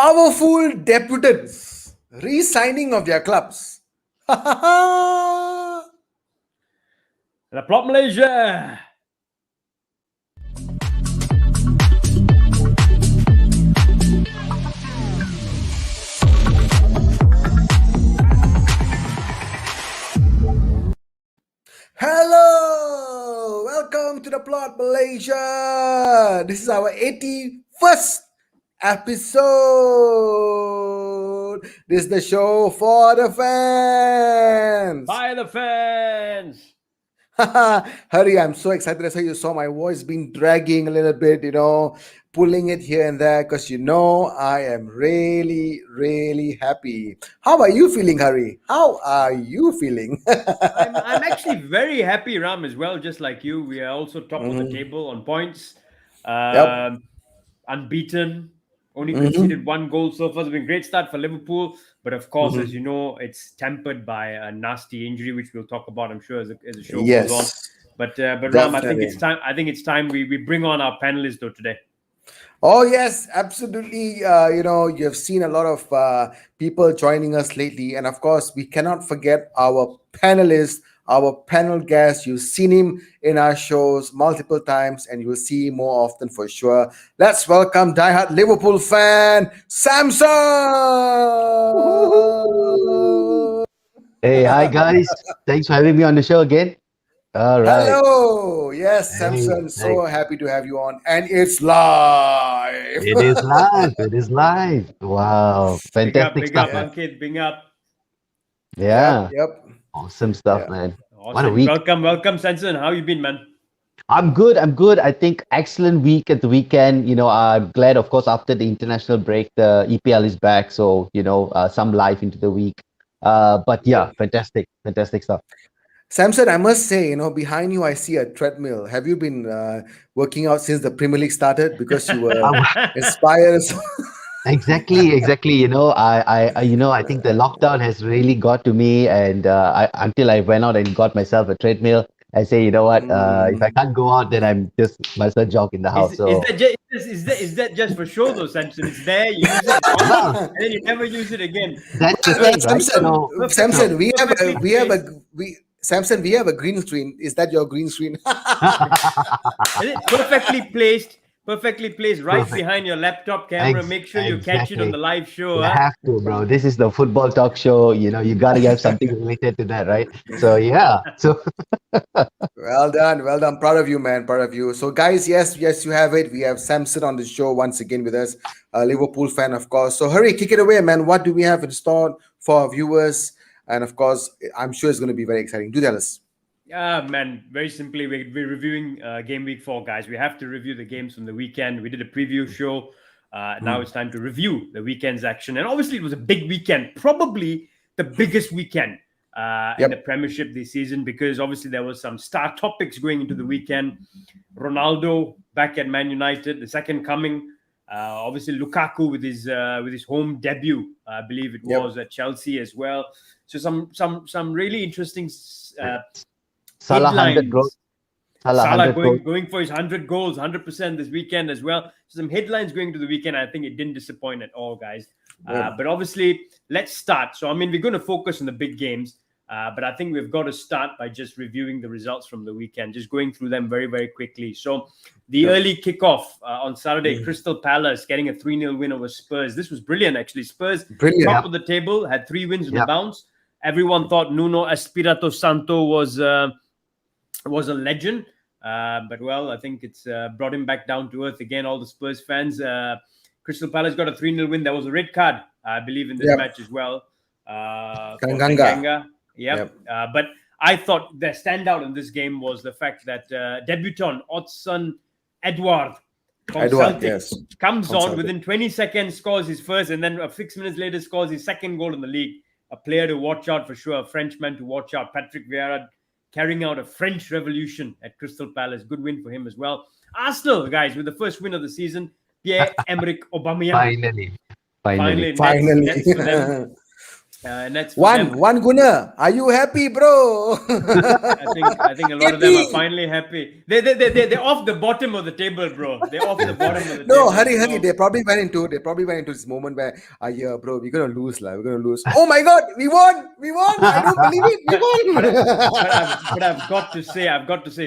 Powerful debutants re-signing of their clubs. The Plot Malaysia. Hello, welcome to the Plot Malaysia. This is our 81st episode. This is the show for the fans. By the fans. Hari, I'm so excited. That's how you saw my voice being dragging a little bit, pulling it here and there because I am really, really happy. How are you feeling, Hari? How are you feeling? I'm actually very happy, Ram, as well. Just like you, we are also top of the table on points. Yep. Unbeaten. Only conceded one goal so far. It's been a great start for Liverpool. But of course, as you know, it's tempered by a nasty injury, which we'll talk about, I'm sure, as the show goes on. But Ram, I think it's time we bring on our panelists though today. Oh yes, absolutely. You have seen a lot of people joining us lately, and of course, we cannot forget our panelists, our panel guest. You've seen him in our shows multiple times, and you will see him more often for sure. Let's welcome diehard Liverpool fan Samson. Hey, hi guys. Thanks for having me on the show again. All right. Hello. Yes, Samson. So happy to have you on. And it's live. It is live. It is live. Wow. Fantastic big up, stuff. Ankit, big up. Yeah. Yep. Awesome stuff, man. Awesome. What a week. Welcome, Samson. How you been, man? I'm good. I think excellent week at the weekend. I'm glad, of course, after the international break, the EPL is back. So, some life into the week. But yeah, fantastic stuff. Samson, I must say, behind you, I see a treadmill. Have you been working out since the Premier League started because you were inspired? Exactly. I think the lockdown has really got to me, and until I went out and got myself a treadmill, I say, you know what? If I can't go out, then I'm just might as well jog in the house. Is that just for show though, Samson? It's there, you use it once, and then you never use it again. That's the thing, Samson, Samson, we have a green screen. Is that your green screen? Is it perfectly placed right behind your laptop camera? Make sure you catch it on the live show. You have to, bro. This is the football talk show. You got to have something related to that, right? So, yeah. Well done. Proud of you, man. Proud of you. So, guys, yes, you have it. We have Samson on the show once again with us, a Liverpool fan, of course. So, hurry, kick it away, man. What do we have in store for our viewers? And of course, I'm sure it's going to be very exciting. Do tell us. Yeah, man. Very simply, we're reviewing Game Week 4, guys. We have to review the games from the weekend. We did a preview show. Now it's time to review the weekend's action. And obviously, it was a big weekend. Probably the biggest weekend in the Premiership this season, because obviously there was some star topics going into the weekend. Ronaldo back at Man United, the second coming. Obviously, Lukaku with his home debut, I believe it was at Chelsea as well. So some really interesting Salah headlines. 100 goals. Salah going for his 100 goals, 100% this weekend as well. So some headlines going to the weekend. I think it didn't disappoint at all, guys. But obviously, let's start. So, we're going to focus on the big games. But I think we've got to start by just reviewing the results from the weekend, just going through them very, very quickly. So the early kickoff on Saturday, Crystal Palace getting a 3-0 win over Spurs. This was brilliant, actually. Spurs, top of the table, had 3 wins in the bounce. Everyone thought Nuno Espirito Santo was a legend. But, well, I think it's brought him back down to earth again, all the Spurs fans. Crystal Palace got a 3-0 win. There was a red card, I believe, in this match as well. Tanganga. But I thought the standout in this game was the fact that debutant Odson Edouard from Celtic comes on within 20 seconds, scores his first, and then 6 minutes later scores his second goal in the league. A player to watch out for sure, a Frenchman to watch out. Patrick Vieira carrying out a French revolution at Crystal Palace. Good win for him as well. Arsenal, guys, with the first win of the season. Pierre-Emerick Aubameyang. Finally. Nets for them. And that's for them. One Guna. Are you happy, bro? I think a lot of them are finally happy. They're off the bottom of the table, bro. They're off the bottom of the table. No, hurry. They probably went into this moment where, yeah, bro, we're gonna lose, we're gonna lose. Oh my God, we won! I don't believe it, we won! but I've got to say,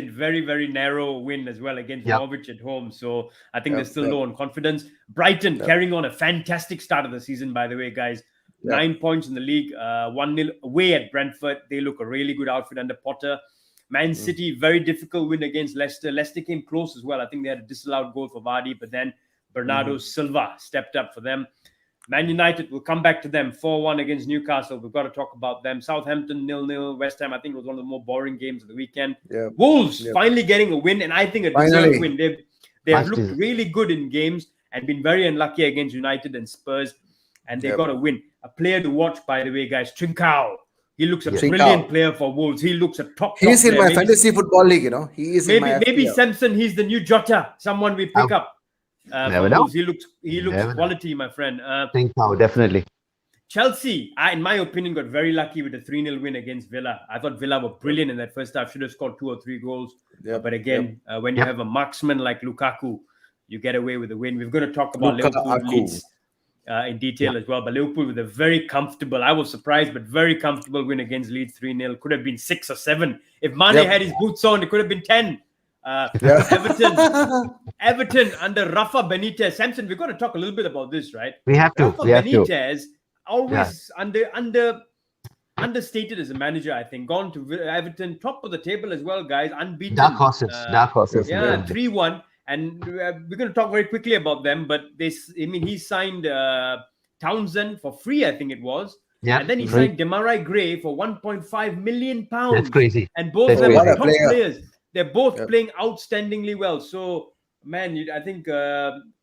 very, very narrow win as well against Norwich at home. So I think they're still low on confidence. Brighton carrying on a fantastic start of the season, by the way, guys. 9 points in the league, 1-0 away at Brentford. They look a really good outfit under Potter. Man City, very difficult win against Leicester. Leicester came close as well. I think they had a disallowed goal for Vardy, but then Bernardo Silva stepped up for them. Man United, will come back to them. 4-1 against Newcastle. We've got to talk about them. Southampton, 0-0. West Ham, I think it was one of the more boring games of the weekend. Wolves, finally getting a win, and I think a deserved win. They have looked really good in games and been very unlucky against United and Spurs, and they got a win. A player to watch, by the way, guys. Trincao. He looks a brilliant player for Wolves. He looks a top He's player. in my fantasy football league, He is maybe Samson. He's the new Jota. Someone we pick up. Never know. He looks quality, my friend. Trincao, definitely. Chelsea, in my opinion, got very lucky with a 3-0 win against Villa. I thought Villa were brilliant in that first half. Should have scored 2 or 3 goals. But again, when you have a marksman like Lukaku, you get away with the win. We're going to talk about Liverpool Leeds in detail as well. But Liverpool with a very comfortable, I was surprised, but very comfortable win against Leeds 3-0. Could have been 6 or 7. If Mane had his boots on, it could have been 10. Everton under Rafa Benitez. Samson, we've got to talk a little bit about this, right? We have to. Benitez, always understated as a manager, I think. Gone to Everton, top of the table as well, guys. Unbeaten. Dark horses. Yeah, 3-1. And we're going to talk very quickly about them. But he signed Townsend for free, I think it was. Yeah, and then he signed Demarai Gray for £1.5 million. That's crazy. And both of them are top players. They're both playing outstandingly well. So, man, I think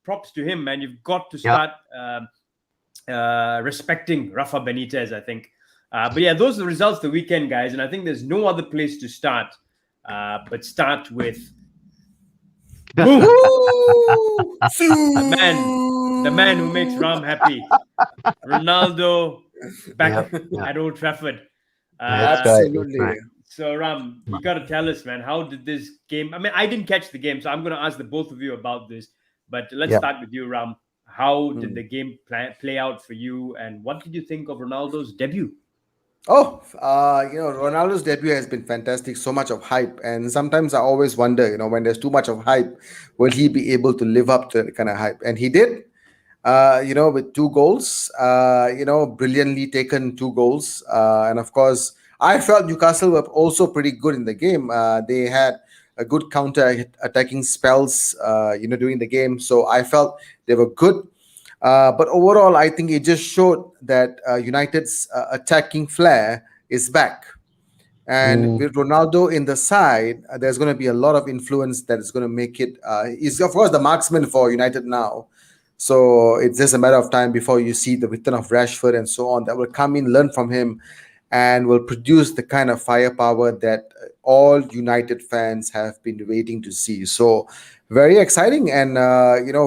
props to him, man. You've got to start respecting Rafa Benitez, I think. But yeah, those are the results of the weekend, guys. And I think there's no other place to start but start with the man who makes Ram happy. Ronaldo back at Old Trafford. Absolutely. Right. So, Ram, you got to tell us, man, how did this game... I mean, I didn't catch the game, so I'm going to ask the both of you about this. But let's start with you, Ram. How did the game play out for you? And what did you think of Ronaldo's debut? Ronaldo's debut has been fantastic. So much of hype. And sometimes I always wonder, when there's too much of hype, will he be able to live up to that kind of hype? And he did. With 2 goals, brilliantly taken 2 goals. And of course, I felt Newcastle were also pretty good in the game. They had a good counter-attacking spells, during the game. So I felt they were good. But overall, I think it just showed that United's attacking flair is back. And with Ronaldo in the side, there's going to be a lot of influence that is going to make it. He's, of course, the marksman for United now. So it's just a matter of time before you see the return of Rashford and so on that will come in, learn from him, and will produce the kind of firepower that all United fans have been waiting to see. So very exciting and,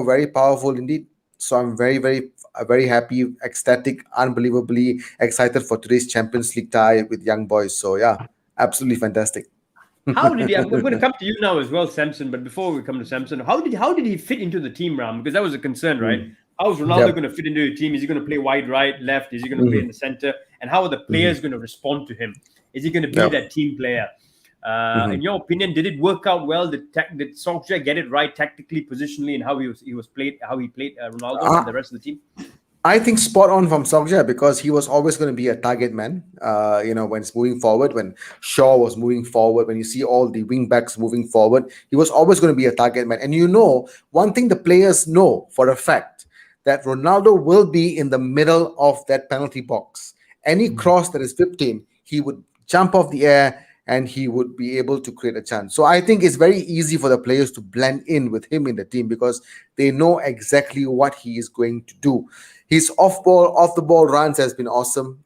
very powerful indeed. So I'm very, very, very happy, ecstatic, unbelievably excited for today's Champions League tie with young boys. So yeah, absolutely fantastic. How did he? I'm going to come to you now as well, Samson. But before we come to Samson, how did he fit into the team, Ram? Because that was a concern, right? How is Ronaldo going to fit into your team? Is he going to play wide, right, left? Is he going to play in the center? And how are the players going to respond to him? Is he going to be that team player? In your opinion, did it work out well? Did Solskjaer get it right tactically, positionally, and how he played Ronaldo and the rest of the team? I think spot on from Solskjaer because he was always going to be a target man. When it's moving forward, when Shaw was moving forward, when you see all the wing backs moving forward, he was always going to be a target man. And one thing the players know for a fact that Ronaldo will be in the middle of that penalty box. Any cross that is 15, he would jump off the air and he would be able to create a chance. So I think it's very easy for the players to blend in with him in the team because they know exactly what he is going to do. His off the ball runs has been awesome.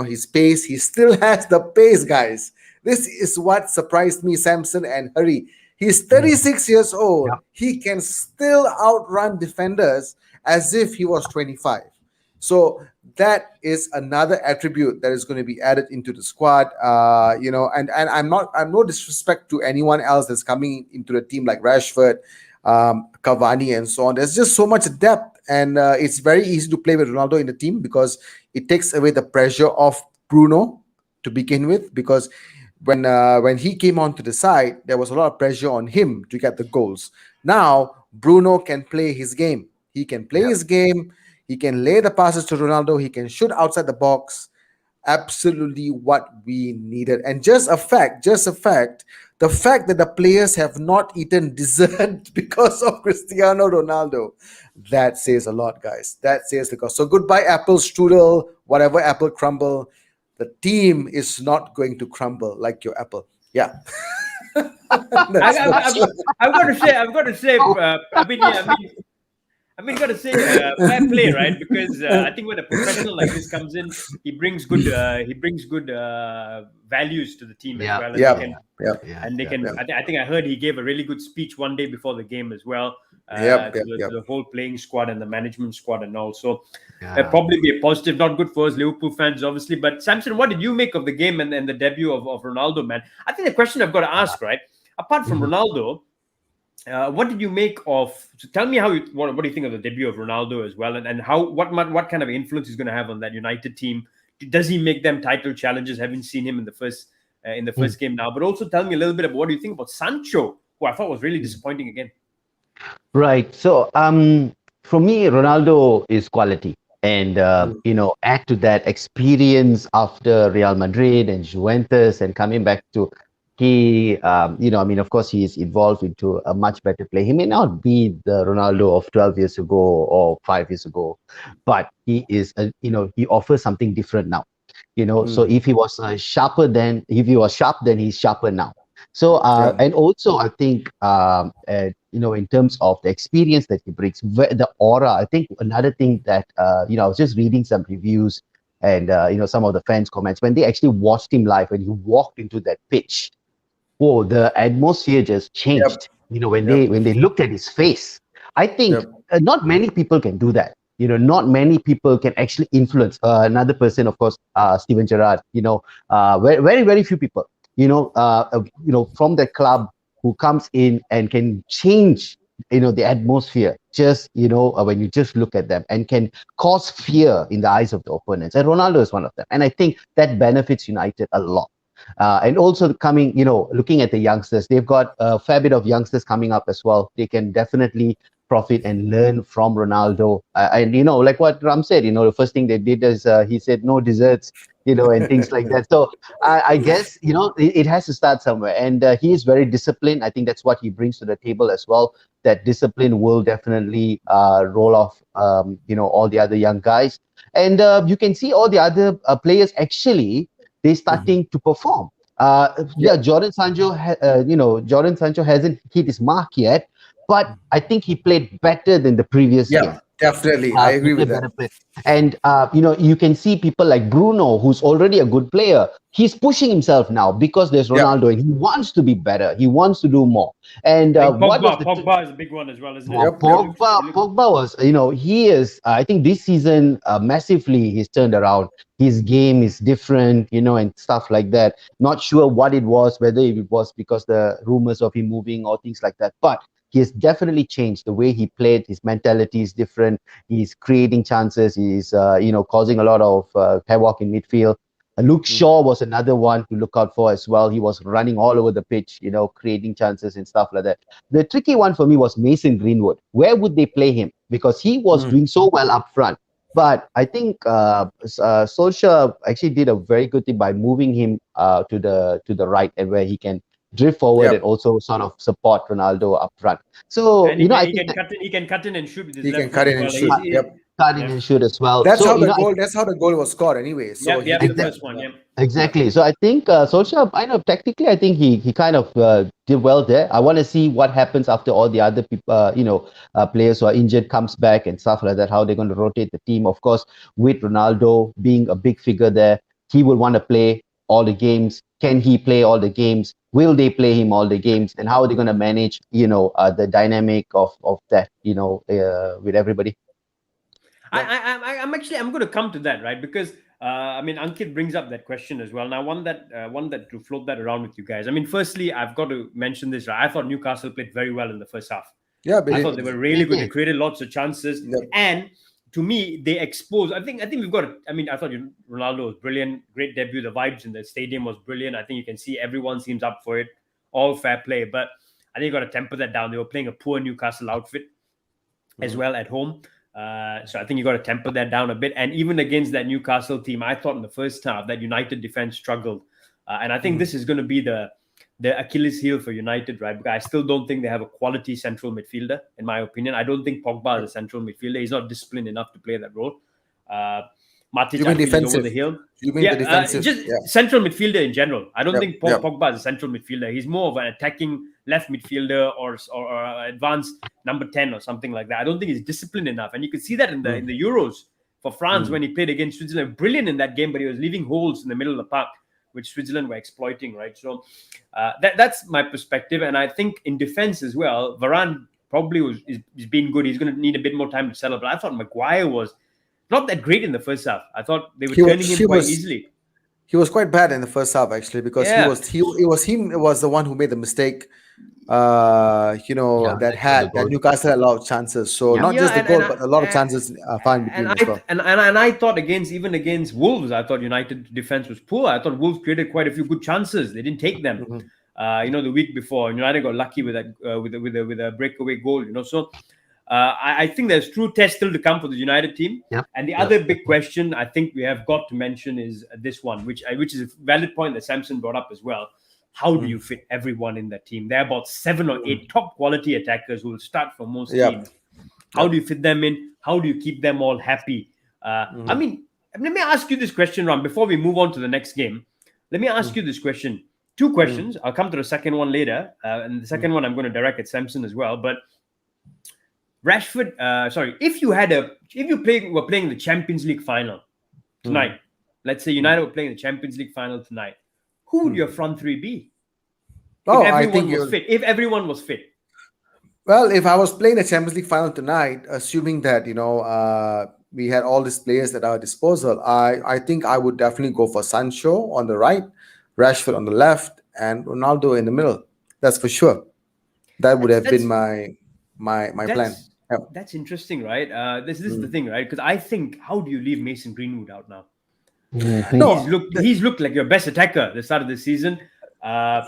His pace, he still has the pace, guys. This is what surprised me, Samson and Hari. He's 36 years old. Yeah. He can still outrun defenders as if he was 25. So that is another attribute that is going to be added into the squad. And I'm no disrespect to anyone else that's coming into the team like Rashford, Cavani, and so on. There's just so much depth, and it's very easy to play with Ronaldo in the team because it takes away the pressure of Bruno to begin with. Because when he came onto the side, there was a lot of pressure on him to get the goals. Now Bruno can play his game. He can play his game. He can lay the passes to Ronaldo. He can shoot outside the box. Absolutely what we needed. And the fact that the players have not eaten dessert because of Cristiano Ronaldo, that says a lot, guys. That says the cost. So goodbye, apple strudel, whatever apple crumble. The team is not going to crumble like your apple. Yeah. I've got to say, got to say fair play, right? Because I think when a professional like this comes in, he brings good values to the team as well. And I think I heard he gave a really good speech one day before the game as well. To the whole playing squad and the management squad and all. So that'll probably be a positive. Not good for us Liverpool fans, obviously. But Samson, what did you make of the game and the debut of Ronaldo, man? I think the question I've got to ask, right? Apart from Ronaldo, what did you make of? So tell me what do you think of the debut of Ronaldo as well, and what kind of influence he's going to have on that United team? Does he make them title challenges? Haven't seen him in the first game now, but also tell me a little bit about what do you think about Sancho, who I thought was really disappointing again. Right. So for me, Ronaldo is quality, and add to that experience after Real Madrid and Juventus, and coming back to. Of course, he's evolved into a much better player. He may not be the Ronaldo of 12 years ago or 5 years ago, but he is, he offers something different now. So if he was sharp, then he's sharper now. So, and also I think, in terms of the experience that he brings, the aura, I think another thing that, I was just reading some reviews and, some of the fans' comments when they actually watched him live, when he walked into that pitch. Oh, the atmosphere just changed. When they looked at his face, I think not many people can do that. Not many people can actually influence another person. Of course, Steven Gerrard. Very, very, very few people. From the club who comes in and can change. The atmosphere. Just when you just look at them and can cause fear in the eyes of the opponents. And Ronaldo is one of them. And I think that benefits United a lot. And also looking at the youngsters, they've got a fair bit of youngsters coming up as well. They can definitely profit and learn from Ronaldo. And like what Ram said, the first thing they did is he said no desserts, and things like that. So I guess, it has to start somewhere. And he is very disciplined. I think that's what he brings to the table as well. That discipline will definitely roll off, all the other young guys. And you can see all the other players actually, they're starting to perform. Jordan Sancho hasn't hit his mark yet, but I think he played better than the previous game. Definitely, I agree with that. And you can see people like Bruno, who's already a good player. He's pushing himself now because there's Ronaldo, and he wants to be better. He wants to do more. And Pogba is a big one as well, isn't it? Pogba was, he is. I think this season massively he's turned around. His game is different, and stuff like that. Not sure what it was, whether it was because the rumors of him moving or things like that, but he has definitely changed the way he played. His mentality is different. He's creating chances. He's, causing a lot of havoc in midfield. Luke Shaw was another one to look out for as well. He was running all over the pitch, creating chances and stuff like that. The tricky one for me was Mason Greenwood. Where would they play him? Because he was doing so well up front. But I think Solskjaer actually did a very good thing by moving him to the right, and where he can drift forward and also sort of support Ronaldo up front. So and he can cut in and shoot with his left. He can cut in and shoot. Cut in and shoot as well. That's how the goal was scored anyway. So the first one. Yeah. Exactly. So I think Solskjaer, tactically, I think he kind of did well there. I want to see what happens after all the other people, players who are injured comes back and stuff like that, how they're going to rotate the team. Of course, with Ronaldo being a big figure there, he will want to play all the games. Can he play all the games? Will they play him all the games? And how are they going to manage, the dynamic of that, with everybody? I'm going to come to that, right? Because I mean, Ankit brings up that question as well. Now, one that to float that around with you guys. I mean, firstly, I've got to mention this. Right? I thought Newcastle played very well in the first half. Yeah, I thought they were really good. They Yeah. created lots of chances, and to me, they exposed. I think we've got. I mean, I thought Ronaldo was brilliant. Great debut. The vibes in the stadium was brilliant. I think you can see everyone seems up for it. All fair play, but I think you got to temper that down. They were playing a poor Newcastle outfit as well at home. So I think you got to temper that down a bit. And even against that Newcastle team, I thought in the first half that United defense struggled. And I think this is going to be the Achilles heel for United, right? Because I still don't think they have a quality central midfielder, in my opinion. I don't think Pogba is a central midfielder. He's not disciplined enough to play that role. Matic, You mean defensive? over the hill. You mean the defensive? Central midfielder in general. I don't think Pogba is a central midfielder. He's more of an attacking left midfielder or advanced number 10 or something like that. I don't think he's disciplined enough. And you could see that in the Euros for France when he played against Switzerland. Brilliant in that game, but he was leaving holes in the middle of the park, which Switzerland were exploiting, right? So that's my perspective. And I think in defense as well, Varane probably is being good. He's going to need a bit more time to settle. But I thought Maguire was not that great in the first half. I thought they were turning him quite easily. He was quite bad in the first half, actually, because it was the one who made the mistake. That Newcastle had a lot of chances. So not just the goal, but a lot of chances found between as well. And I thought even against Wolves, I thought United defense was poor. I thought Wolves created quite a few good chances. They didn't take them. The week before, United got lucky with that with a breakaway goal. So. I think there's true test still to come for the United team. And the other big question I think we have got to mention is this one, which is a valid point that Samson brought up as well. How do you fit everyone in that team? There are about 7 or 8 top quality attackers who will start for most teams. How do you fit them in? How do you keep them all happy? I mean, let me ask you this question, Ram, before we move on to the next game. Let me ask you this question. 2 questions. I'll come to the second one later. And the second one I'm going to direct at Samson as well. But Rashford, if you were playing the Champions League final tonight, let's say United were playing the Champions League final tonight, who would your front three be? If everyone was fit. Well, if I was playing the Champions League final tonight, assuming that we had all these players at our disposal, I think I would definitely go for Sancho on the right, Rashford on the left, and Ronaldo in the middle. That's for sure. That would have been my plan. That's interesting, right? This is the thing, right? Because I think, how do you leave Mason Greenwood out now? He's looked like your best attacker at the start of the season. I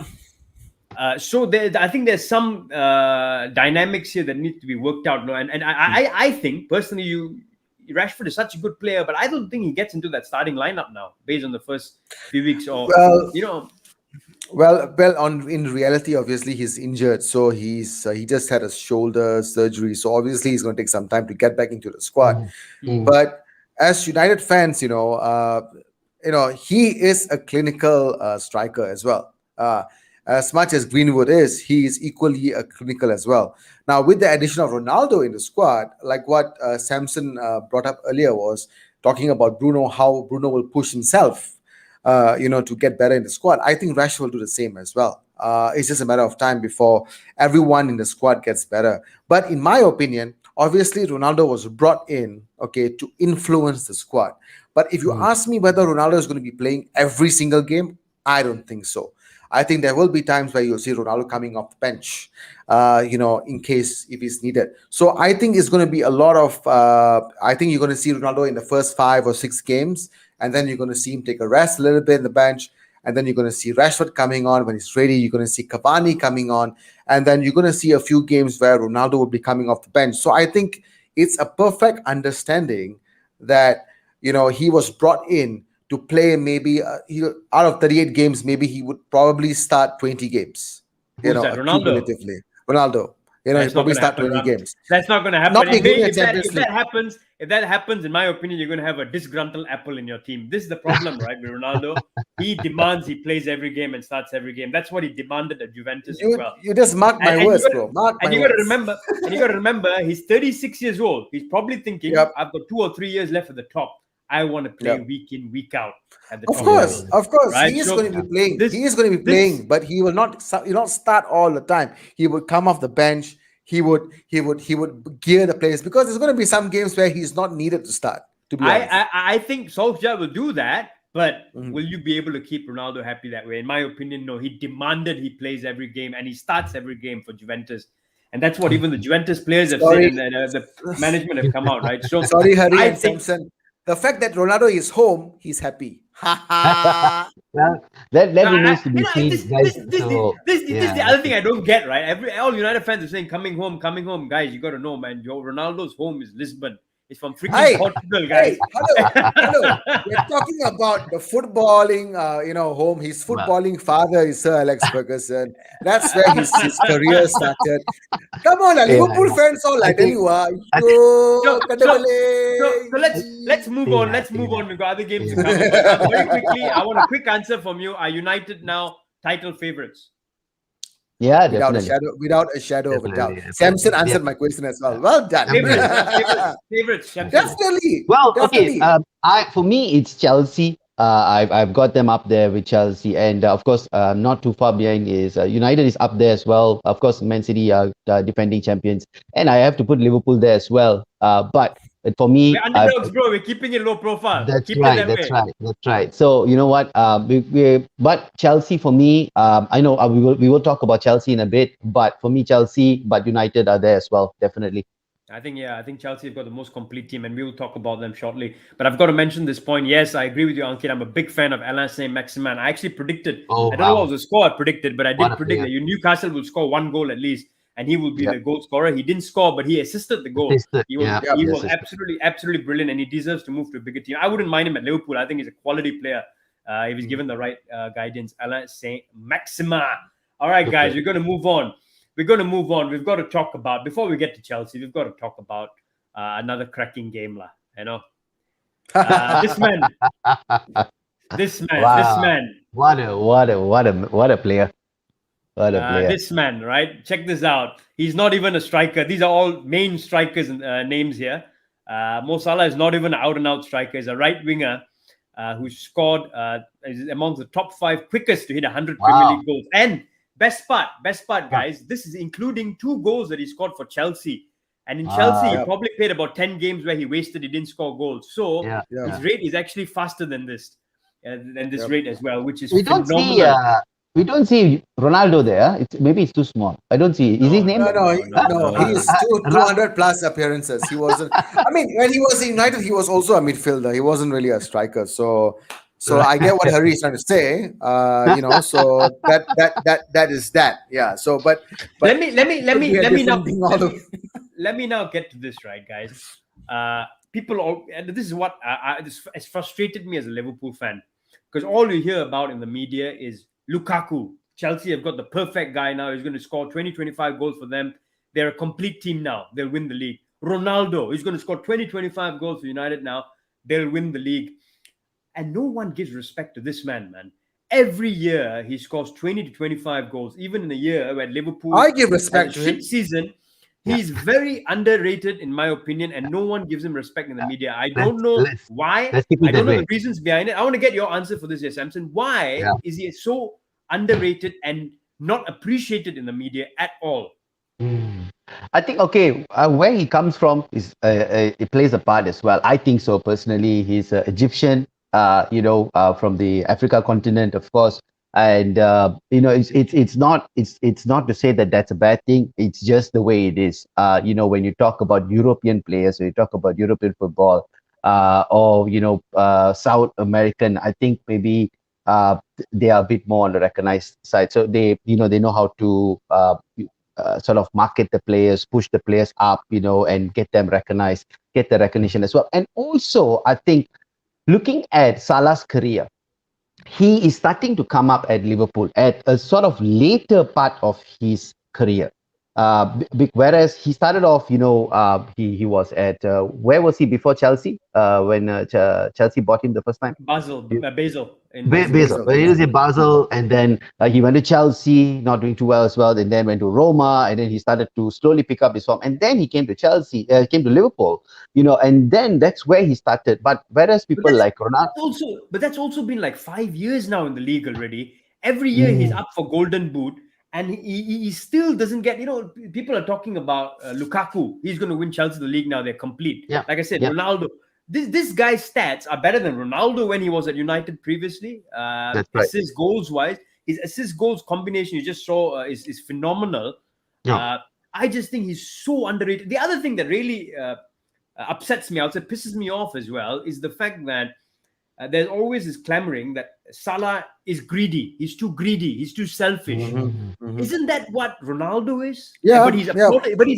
think there's some dynamics here that need to be worked out. And I think personally, Rashford is such a good player, but I don't think he gets into that starting lineup now, based on the first few weeks. In reality, obviously he's injured, so he just had a shoulder surgery, so obviously he's going to take some time to get back into the squad. But as United fans, he is a clinical striker as well. As much as Greenwood is, he is equally a clinical as well. Now, with the addition of Ronaldo in the squad, like what Samson brought up earlier, was talking about Bruno, how Bruno will push himself to get better in the squad. I think Rashford will do the same as well. It's just a matter of time before everyone in the squad gets better. But in my opinion, obviously Ronaldo was brought in, to influence the squad. But if you ask me whether Ronaldo is going to be playing every single game, I don't think so. I think there will be times where you'll see Ronaldo coming off the bench, in case if he's needed. So I think it's going to be a lot of, I think you're going to see Ronaldo in the first 5 or 6 games, and then you're going to see him take a rest a little bit in the bench, and then you're going to see Rashford coming on when he's ready. You're going to see Cavani coming on, and then you're going to see a few games where Ronaldo will be coming off the bench. So I think it's a perfect understanding that, he was brought in to play maybe out of 38 games, maybe he would probably start 20 games. Who's that? Ronaldo. Ronaldo. He'll probably start 20 games. That's not going to happen. If that happens, in my opinion, you're going to have a disgruntled Apple in your team. This is the problem, right, with Ronaldo. He demands he plays every game and starts every game. That's what he demanded at Juventus as well. You just mark my words, bro. You got to remember, he's 36 years old. He's probably thinking, I've got 2 or 3 years left at the top. I want to play week in, week out at the top. Of course. Right? He is going to be playing. He is going to be playing, but he will not start all the time. He will come off the bench. he would gear the players, because there's going to be some games where he's not needed to start. To be honest, I think Solskjaer will do that, but Mhm. will you be able to keep Ronaldo happy that way? In my opinion, no. He demanded he plays every game and he starts every game for Juventus. And that's what even the Juventus players have said, Sorry. and the management have come out, right? So Sorry, Hari I and think Samson. The fact that Ronaldo is home, he's happy. Ha ha. Well, that no, remains to be seen, this, guys. this is the Yeah, other thing I don't get, right? All United fans are saying coming home, guys. You got to know, man. Ronaldo's home is Lisbon. It's from freaking Hey, Portugal, guys. hello. We're talking about the footballing, home. His well, footballing father is Sir Alex Ferguson. That's where his career started. Come on, Liverpool fans all I like, tell think- you, I So let's move on. Let's move on. We've got other games to cover. But very quickly, I want a quick answer from you. Are United now title favorites? yeah, without definitely. without a shadow of a doubt. Definitely, Samson definitely. answered my question as well. Well done. Favorites. Shamsi. Definitely. Well, definitely. okay. For me, it's Chelsea. I've got them up there with Chelsea, and of course, not too far behind is United is up there as well. Of course, Man City are defending champions, and I have to put Liverpool there as well. But for me, We're underdogs, bro. We're keeping it low profile. that's Keep it right. that That's way. right. That's right. So you know what? But Chelsea for me, I know we will talk about Chelsea in a bit. But for me, Chelsea, but United are there as well. Definitely. I think Chelsea have got the most complete team, and we will talk about them shortly. But I've got to mention this point. Yes, I agree with you, Ankit. I'm a big fan of Alain Saint-Maximin. I actually predicted. Oh I don't know wow! what was the score I predicted, but I What did a predict player. that Newcastle will score one goal at least, and he will be Yeah. the goal scorer. He didn't score, but he assisted the goal. Assisted. He was Yeah. Yeah. he Yes. was absolutely brilliant, and he deserves to move to a bigger team. I wouldn't mind him at Liverpool. I think he's a quality player if he's given the right guidance. Alain Saint-Maximin. All right, Good guys, player. we're going to move on. We've got to talk about, before we get to Chelsea, we've got to talk about another cracking game, lah. You know, this man, Wow! What a player! What a player! this man, right? Check this out. He's not even a striker. These are all main strikers names here. Mo Salah is not even an out-and-out striker. He's a right winger who scored is amongst the top 5 quickest to hit 100 Premier Wow. League goals. And best part, guys, this is including 2 goals that he scored for Chelsea. And in Chelsea, he Yeah. probably played about 10 games where he wasted, he didn't score goals. So Yeah. Yeah. his rate is actually faster than this, Yep. rate as well, which is We don't phenomenal. see we don't see Ronaldo there. Maybe it's too small. I don't see. Is his name? No. He's 200 plus appearances. He wasn't. I mean, when he was in United, he was also a midfielder. He wasn't really a striker. So I get what Hari is trying to say. So that is that. Yeah. So, but let me we are now defending all of- let me now get to this, right, guys. And this is what this has frustrated me as a Liverpool fan, because all you hear about in the media is Lukaku. Chelsea have got the perfect guy now. He's going to score 20-25 goals for them. They're a complete team now. They'll win the league. Ronaldo is going to score 20-25 goals for United now. They'll win the league. And no one gives respect to this man. Every year he scores 20-25 goals. Even in a year where Liverpool I give had a respect to him. shit season, he's very underrated in my opinion, and no one gives him respect in the media. I don't know why. Let's keep it I don't that know way. the reasons behind it. I want to get your answer for this, here, Samson. Why is he so underrated and not appreciated in the media at all? I think where he comes from is it plays a part as well. I think so personally. He's Egyptian, from the Africa continent, of course, and it's not to say that that's a bad thing. It's just the way it is. When you talk about European players, when you talk about European football, or South American, I think maybe they are a bit more on the recognized side. So they know how to sort of market the players, push the players up, and get them recognized, get the recognition as well. And also, I think looking at Salah's career, he is starting to come up at Liverpool at a sort of later part of his career. Whereas he started off, he was at where was he before Chelsea? When Chelsea bought him the first time. Basil. Basel. Well, he was in Basel, and then he went to Chelsea, not doing too well as well, and then went to Roma, and then he started to slowly pick up his form, and then he came to Chelsea, came to Liverpool, and then that's where he started. But whereas people like Ronaldo, That's also been like 5 years now in the league already. Every year he's up for Golden Boot, and he still doesn't get. People are talking about Lukaku. He's going to win Chelsea the league now. They're complete. Yeah. Like I said, Yeah. Ronaldo. This guy's stats are better than Ronaldo when he was at United previously. That's right. Assist goals wise, his assist goals combination you just saw is phenomenal. Yeah. I just think he's so underrated. The other thing that really upsets me, I would say pisses me off as well, is the fact that there's always this clamoring that Salah is greedy. He's too greedy. He's too selfish. Isn't that what Ronaldo is? Yeah, but he's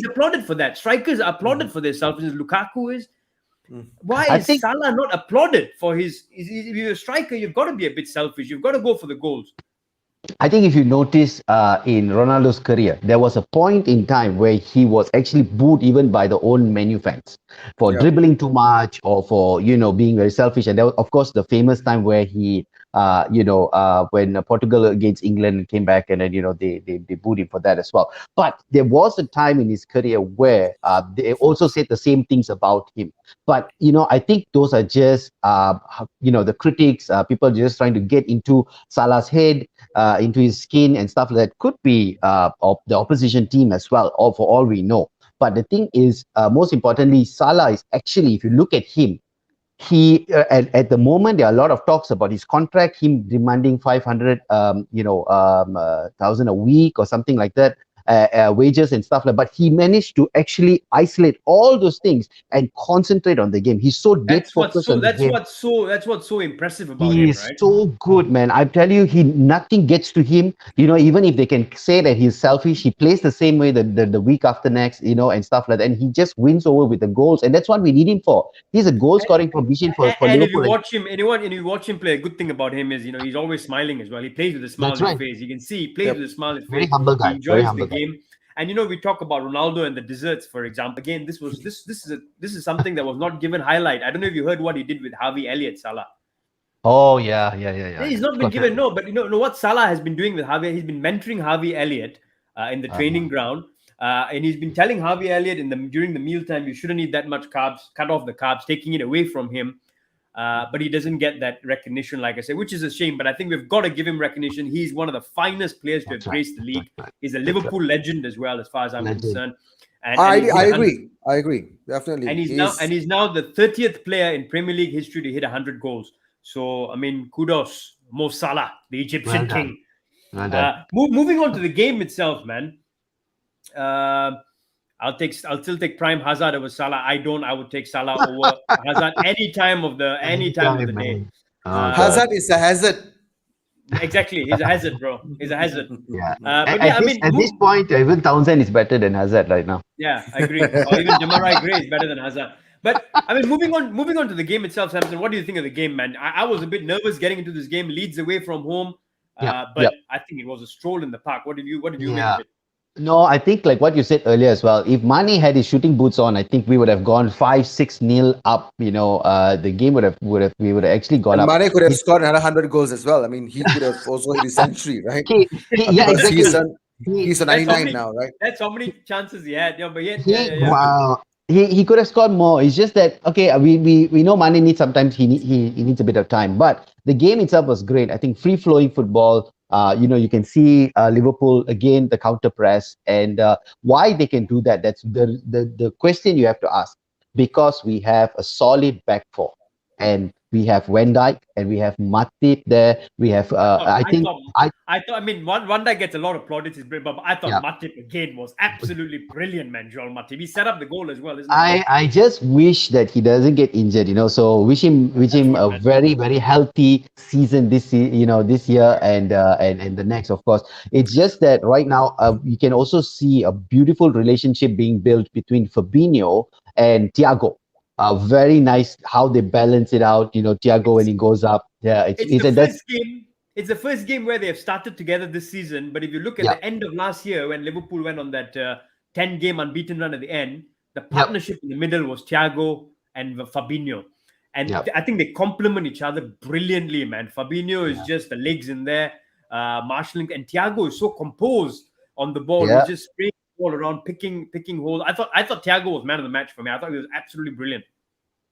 applauded for that. Strikers are applauded for their selfishness. Lukaku is. Why is Salah not applauded for his? If you're a striker, you've got to be a bit selfish. You've got to go for the goals. I think if you notice in Ronaldo's career, there was a point in time where he was actually booed even by the own Man U fans for dribbling too much or for, being very selfish. And there was, of course, the famous time where he, when Portugal against England came back and then, they booed him for that as well. But there was a time in his career where they also said the same things about him. But, I think those are just, the critics, people just trying to get into Salah's head, into his skin and stuff that could be of the opposition team as well, or for all we know. But the thing is, most importantly, Salah is actually, if you look at him, he at the moment there are a lot of talks about his contract, him demanding 500,000 a week or something like that. Wages and stuff like that, but he managed to actually isolate all those things and concentrate on the game. He's so dead focused on the game. That's what's so impressive about him, right? He's so good, man. I tell you, nothing gets to him. Even if they can say that he's selfish, he plays the same way the week after next, and stuff like that. And he just wins over with the goals, and that's what we need him for. He's a goal scoring provision for Liverpool. And if you watch him, and you watch him play, a good thing about him is he's always smiling as well. He plays with a smile on his face. You can see he plays with a smile on his face. Very humble guy. He enjoys the game. And we talk about Ronaldo and the desserts, for example. Again, this is something that was not given highlight. I don't know if you heard what he did with Harvey Elliott, Salah. Oh yeah. He's not been given but you know what Salah has been doing with Harvey. He's been mentoring Harvey Elliott in the training ground, and he's been telling Harvey Elliott during the mealtime, you shouldn't eat that much carbs, cut off the carbs, taking it away from him. But he doesn't get that recognition, like I said, which is a shame. But I think we've got to give him recognition. He's one of the finest players to have graced the league. He's a Liverpool legend as well, as far as I'm concerned. And I agree, definitely. And he's now the 30th player in Premier League history to hit 100 goals. So I mean, kudos, Mo Salah, the Egyptian king. Moving on to the game itself, man. I'll still take Prime Hazard over Salah. I would take Salah over Hazard any time of the day. Hazard is a hazard. Exactly, he's a hazard, bro. He's a hazard. Yeah. At this point, even Townsend is better than Hazard right now. Yeah, I agree. Or even Demarai Gray is better than Hazard. But I mean, moving on to the game itself, Samson. What do you think of the game, man? I was a bit nervous getting into this game. Leeds away from home, but I think it was a stroll in the park. What did you make of it? No, I think like what you said earlier as well. If Mane had his shooting boots on, I think we would have gone 5-6-0 up. The game we would have actually gone up. Mane could have scored another 100 goals as well. I mean, he could have also hit his century, right? Exactly. He's a 99 now, right? That's how many chances he had. Wow. He could have scored more. It's just that we know Mane needs sometimes he needs a bit of time. But the game itself was great. I think free flowing football. You can see Liverpool again, the counter press, and why they can do that. That's the question you have to ask, because we have a solid back four, and we have Van Dijk and we have Matip there. We have Van Dijk gets a lot of plaudits, but I thought Matip again was absolutely brilliant, man. Joel Matip, he set up the goal as well, isn't it? I just wish that he doesn't get injured, so wish him a very, very healthy season this year and the next, of course. It's just that right now you can also see a beautiful relationship being built between Fabinho and Thiago. Very nice how they balance it out. Thiago when he goes up. Yeah, it's the first game where they have started together this season. But if you look at the end of last year, when Liverpool went on that 10-game unbeaten run at the end, the partnership in the middle was Thiago and Fabinho. And I think they complement each other brilliantly, man. Fabinho is just the legs in there, marshalling, and Thiago is so composed on the ball. He's just spraying the ball around, picking holes. I thought Thiago was man of the match for me. I thought he was absolutely brilliant.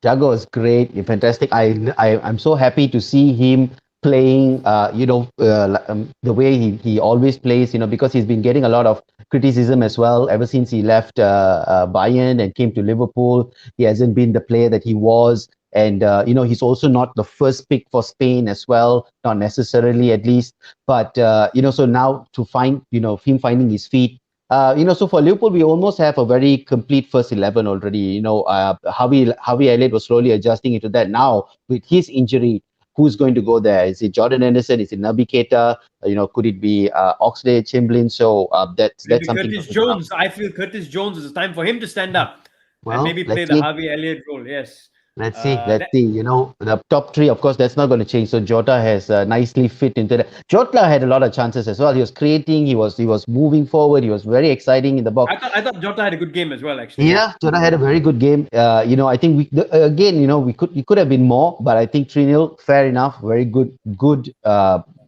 Thiago was great, fantastic. I'm so happy to see him playing, the way he always plays, because he's been getting a lot of criticism as well ever since he left Bayern and came to Liverpool. He hasn't been the player that he was. And, he's also not the first pick for Spain as well, not necessarily at least. But, so now to find, him finding his feet, so for Liverpool, we almost have a very complete first 11 already. Harvey Elliott was slowly adjusting into that. Now, with his injury, who's going to go there? Is it Jordan Anderson? Is it Naby Keita? Could it be Oxlade-Chamberlain? So that's Maybe something. Curtis Jones. I feel Curtis Jones is time for him to stand up and maybe play the Harvey Elliott role. Yes. Let's see. The top three, of course, that's not going to change. So Jota has nicely fit into that. Jota had a lot of chances as well. He was creating. He was moving forward. He was very exciting in the box. I thought Jota had a good game as well. Actually, yeah, Jota had a very good game. I think we could have been more, but I think 3-0, fair enough. Very good,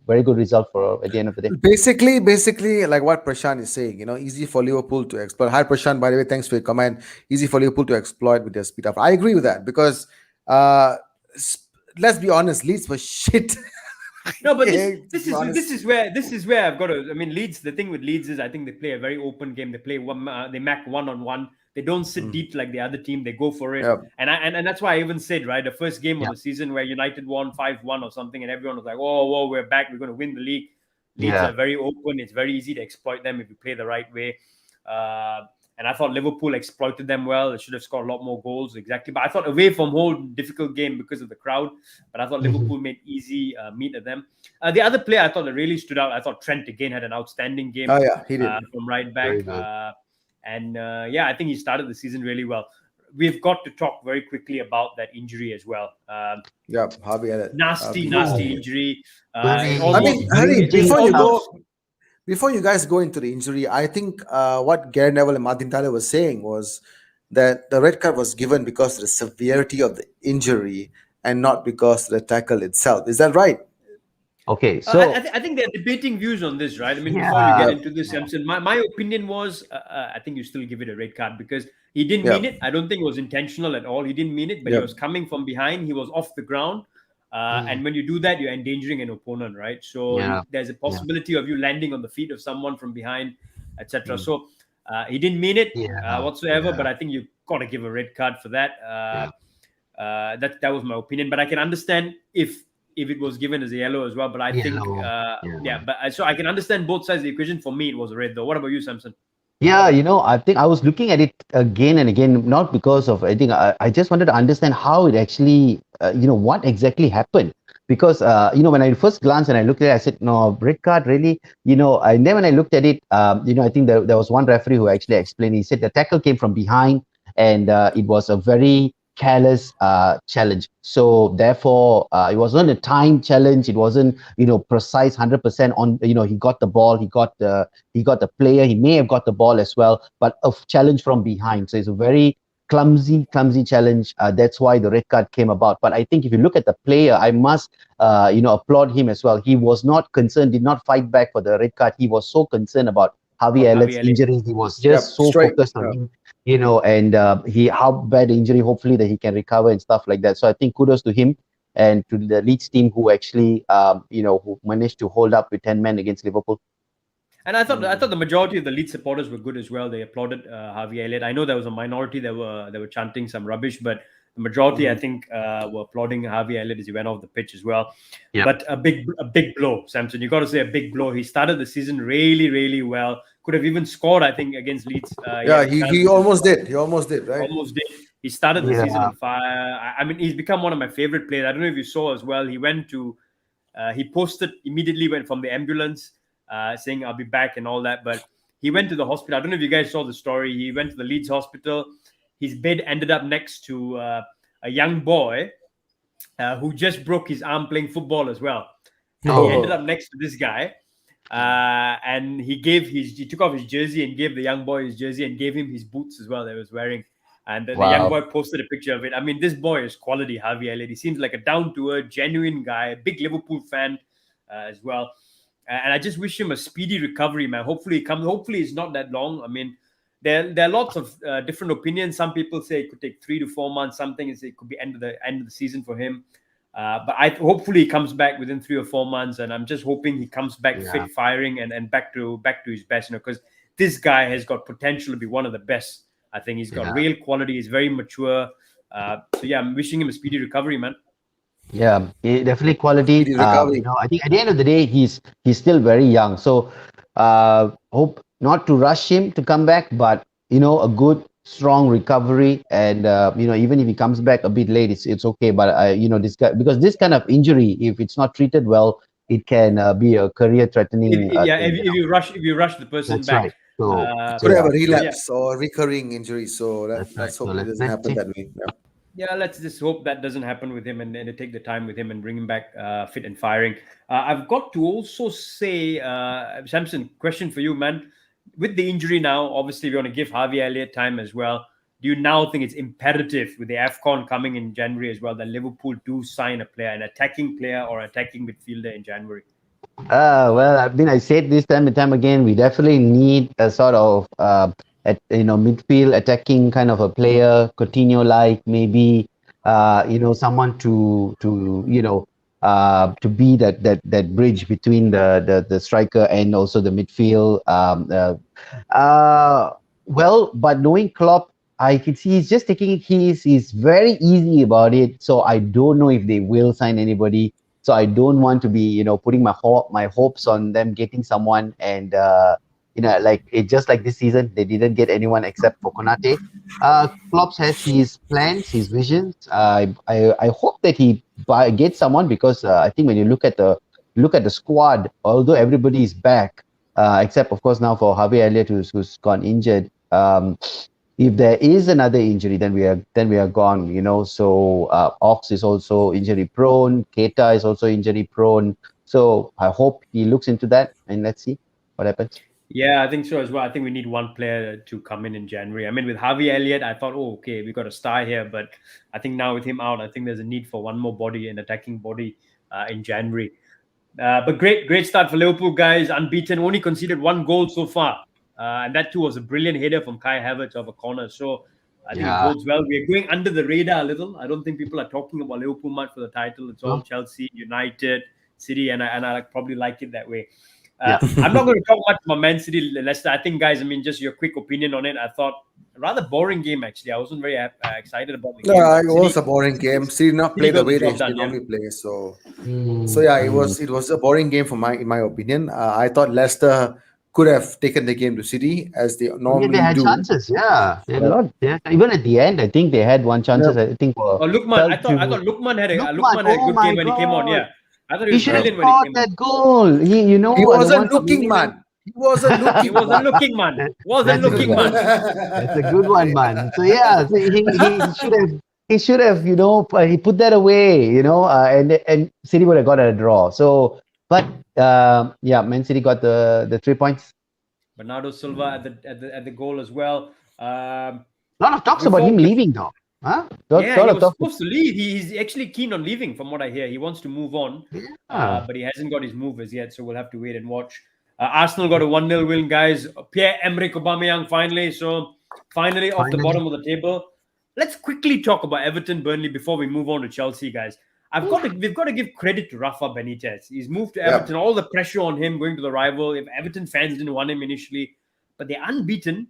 very good result for at the end of the day. Basically, like what Prashant is saying, easy for Liverpool to exploit. Hi, Prashant, by the way, thanks for your comment. Easy for Liverpool to exploit with their speed up. I agree with that because, let's be honest, Leeds was shit. No, but this is where I've got to. I mean, Leeds. The thing with Leeds is I think they play a very open game. They play they mac 1-on-1. They don't sit deep like the other team. They go for it. Yep. And that's why I even said, right, the first game of the season where United won 5-1 or something, and everyone was like, whoa, we're back. We're going to win the league. Leeds are very open. It's very easy to exploit them if you play the right way. And I thought Liverpool exploited them well. They should have scored a lot more goals, exactly. But I thought away from home, difficult game because of the crowd. But I thought Liverpool made easy meat of them. The other player I thought that really stood out, I thought Trent again had an outstanding game. Oh, yeah, he did. From right back. I think he started the season really well. We've got to talk very quickly about that injury as well. Harvey had it. Nasty injury. Before you guys go into the injury, I think what Gary Neville and Martin Tyler was saying was that the red card was given because of the severity of the injury and not because of the tackle itself. Is that right? Okay, so I think they're debating views on this, right? I mean, before you get into this, Samson, my opinion was I think you still give it a red card because he didn't mean it. I don't think it was intentional at all. He didn't mean it, but he was coming from behind. He was off the ground. And when you do that, you're endangering an opponent, right? So there's a possibility of you landing on the feet of someone from behind, etc. So he didn't mean it whatsoever, but I think you've got to give a red card for that. That was my opinion, but I can understand if it was given as a yellow as well. But I think, so I can understand both sides of the equation. For me, it was a red though. What about you, Samson? Yeah, I think I was looking at it again and again, not because of, I think I just wanted to understand how it actually, what exactly happened. Because, when I first glanced and I looked at it, I said, no, red card, really? And then when I looked at it, I think there was one referee who actually explained, he said the tackle came from behind and it was a very careless challenge. So therefore, it wasn't a time challenge. It wasn't, precise 100% on, he got the ball, he got the player, he may have got the ball as well, but a challenge from behind. So it's a very clumsy challenge. That's why the red card came about. But I think if you look at the player, I must, applaud him as well. He was not concerned, did not fight back for the red card. He was so concerned about Harvey Elliott's injury. He was just focused on him. And how bad the injury, hopefully that he can recover and stuff like that. So I think kudos to him and to the Leeds team who actually, who managed to hold up with 10 men against Liverpool. And I thought the majority of the Leeds supporters were good as well. They applauded Harvey Elliott. I know there was a minority that were chanting some rubbish, but the majority, I think, were applauding Harvey Elliott as he went off the pitch as well. Yeah. But a big blow, Samson. You got to say a big blow. He started the season really, really well. Could have even scored, I think, against Leeds. He almost did. He almost did, right? Almost did. He started the season on fire. I mean, he's become one of my favorite players. I don't know if you saw as well. He went to, he posted immediately, went from the ambulance, saying I'll be back and all that. But he went to the hospital. I don't know if you guys saw the story. He went to the Leeds hospital. His bed ended up next to a young boy who just broke his arm playing football as well. He ended up next to this guy. And he took off his jersey and gave the young boy his jersey and gave him his boots as well that he was wearing. And the young boy posted a picture of it. I mean, this boy is quality, Harvey Elliott. He seems like a down-to-earth, genuine guy, a big Liverpool fan as well. And I just wish him a speedy recovery, man. Hopefully it's not that long. I mean, there are lots of different opinions. Some people say it could take 3 to 4 months. Some things it could be end of the season for him. But hopefully he comes back within 3 or 4 months, and I'm just hoping he comes back fit, firing, and back to his best. Because this guy has got potential to be one of the best. I think he's got real quality. He's very mature. So yeah, I'm wishing him a speedy recovery, man. Yeah, definitely quality. Speedy recovery. I think at the end of the day, he's still very young. So hope not to rush him to come back, but a good strong recovery, and even if he comes back a bit late, it's okay. But this guy, because this kind of injury, if it's not treated well, it can be a career threatening thing. If you rush the person That's back. right. So Could have a yeah, relapse or recurring injury. So that's right. let's hope So it doesn't happen see. that way. Yeah. Yeah, let's just hope that doesn't happen with him, and they take the time with him and bring him back fit and firing. I've got to also say, Samson, question for you, man. With the injury now, obviously we want to give Harvey Elliott time as well. Do you now think it's imperative with the AFCON coming in January as well that Liverpool do sign a player, an attacking player or attacking midfielder in January? Well, I said this time and time again, we definitely need a sort of midfield attacking kind of a player, Coutinho like maybe someone to be that bridge between the striker and also the midfield. But knowing Klopp, I can see he's just taking it. He's very easy about it. So I don't know if they will sign anybody. So I don't want to be, putting my hopes on them getting someone, and like it just like this season, they didn't get anyone except for Konate. Klopp has his plans, his visions. I hope that he gets someone, because I think when you look at the squad, although everybody is back, except of course now for Harvey Elliott who's gone injured. If there is another injury, then we are gone. So Ox is also injury prone. Keita is also injury prone. So I hope he looks into that, and let's see what happens. Yeah, I think so as well. I think we need one player to come in January. I mean, with Harvey Elliott, I thought, okay, we got a star here. But I think now with him out, I think there's a need for one more body, an attacking body in January. But great start for Liverpool, guys. Unbeaten, only conceded 1 goal so far. And that too was a brilliant header from Kai Havertz of a corner. So I think it bodes well. We're going under the radar a little. I don't think people are talking about Liverpool much for the title. It's all Chelsea, United, City, and I probably like it that way. I'm not going to talk much about Man City, Leicester. I think, guys, just your quick opinion on it. I thought a rather boring game, actually. I wasn't very excited about the game. No, it was a boring game. City did not play the way they normally play. So yeah, it was a boring game in my opinion. I thought Leicester could have taken the game to City as they normally do. They had chances, They had a lot. Yeah. Even at the end, I think they had one chances. I think for Lukman. I thought Lukman had a good game when he came on. Yeah. I thought he was brilliant when he came that goal. He wasn't looking, man. He wasn't looking. He wasn't looking, man. Wasn't looking, man. That's a good one, man. So yeah, he should have, he put that away, and City would have got a draw. So, but Man City got the 3 points. Bernardo Silva at the goal as well. A lot of talks about him leaving though. Huh? He was supposed to leave. He's actually keen on leaving, from what I hear. He wants to move on, but he hasn't got his move as yet, so we'll have to wait and watch. Arsenal got a 1-0 win, guys. Pierre-Emerick Aubameyang finally off the bottom of the table. Let's quickly talk about Everton, Burnley before we move on to Chelsea, guys. We've got to give credit to Rafa Benitez. He's moved to Everton, all the pressure on him going to the rival. If Everton fans didn't want him initially, but they're unbeaten.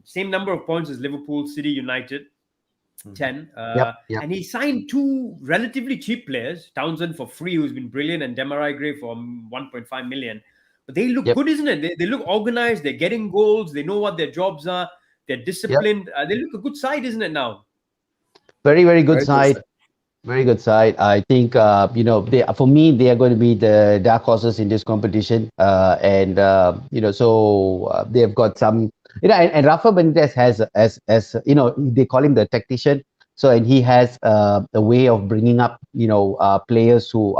Same number of points as Liverpool, City, United. 10. And he signed 2 relatively cheap players, Townsend for free, who's been brilliant, and Demarai Gray for 1.5 million. But they look good, isn't it? They look organized. They're getting goals. They know what their jobs are. They're disciplined. They look a good side, isn't it now? Very, very good side. Very good side. I think, for me, they are going to be the dark horses in this competition. So they've got some... and Rafa Benitez has, as they call him the tactician. So, and he has a way of bringing up, players who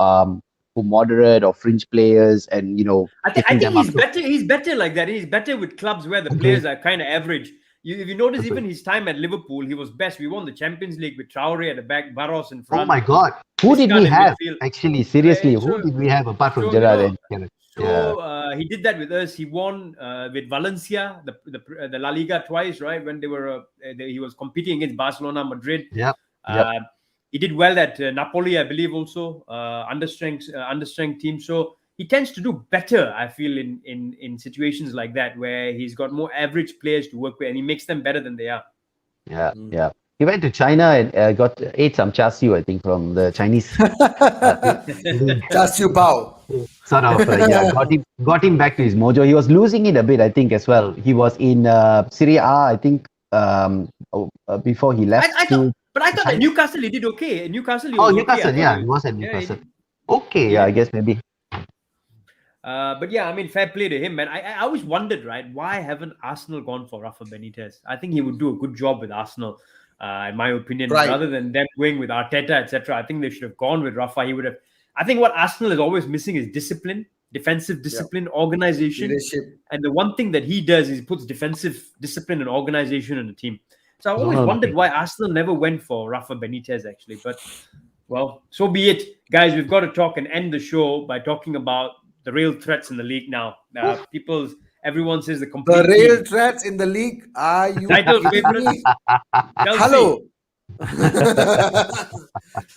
moderate or fringe players, and I think he's better. He's better like that. He's better with clubs where the players are kind of average. If you notice, even his time at Liverpool, he was best. We won the Champions League with Traore at the back, Barros in front. Oh my God! Who did we have? Actually, seriously, who did we have apart from Gerrard and Kenneth? So he did that with us. He won with Valencia, the La Liga twice, right? When they were he was competing against Barcelona, Madrid. He did well at Napoli, I believe, also understrength team. So he tends to do better, I feel, in situations like that where he's got more average players to work with, and he makes them better than they are. Yeah, yeah. He went to China and ate some char siu, I think, from the Chinese league. Char siu bao. Sort of, yeah, got him back to his mojo. He was losing it a bit, I think, as well. He was in Serie A, I think, before he left. I thought at Newcastle he did okay. At Newcastle, he was Newcastle, okay. yeah, he was at Newcastle. Okay, yeah, I guess maybe. But yeah, I mean, fair play to him, man. I always wondered, right, why haven't Arsenal gone for Rafa Benitez? I think he would do a good job with Arsenal, in my opinion, rather than them going with Arteta, etc. I think they should have gone with Rafa. He would have. I think what Arsenal is always missing is discipline, defensive discipline, organization. Leadership. And the one thing that he does is he puts defensive discipline and organization in the team. So I always wondered why Arsenal never went for Rafa Benitez, actually. But, well, so be it. Guys, we've got to talk and end the show by talking about the real threats in the league now. Everyone says the complete The real team. threats in the league. Are you Title favorites? Hello.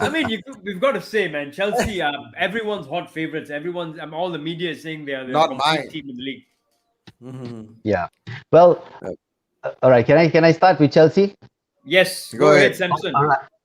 I mean, we've got to say, man, Chelsea are everyone's hot favorites. All the media is saying they are the complete team in the league. Mm-hmm. Yeah. Well, all right. Can I start with Chelsea? Yes. Go ahead, Samson.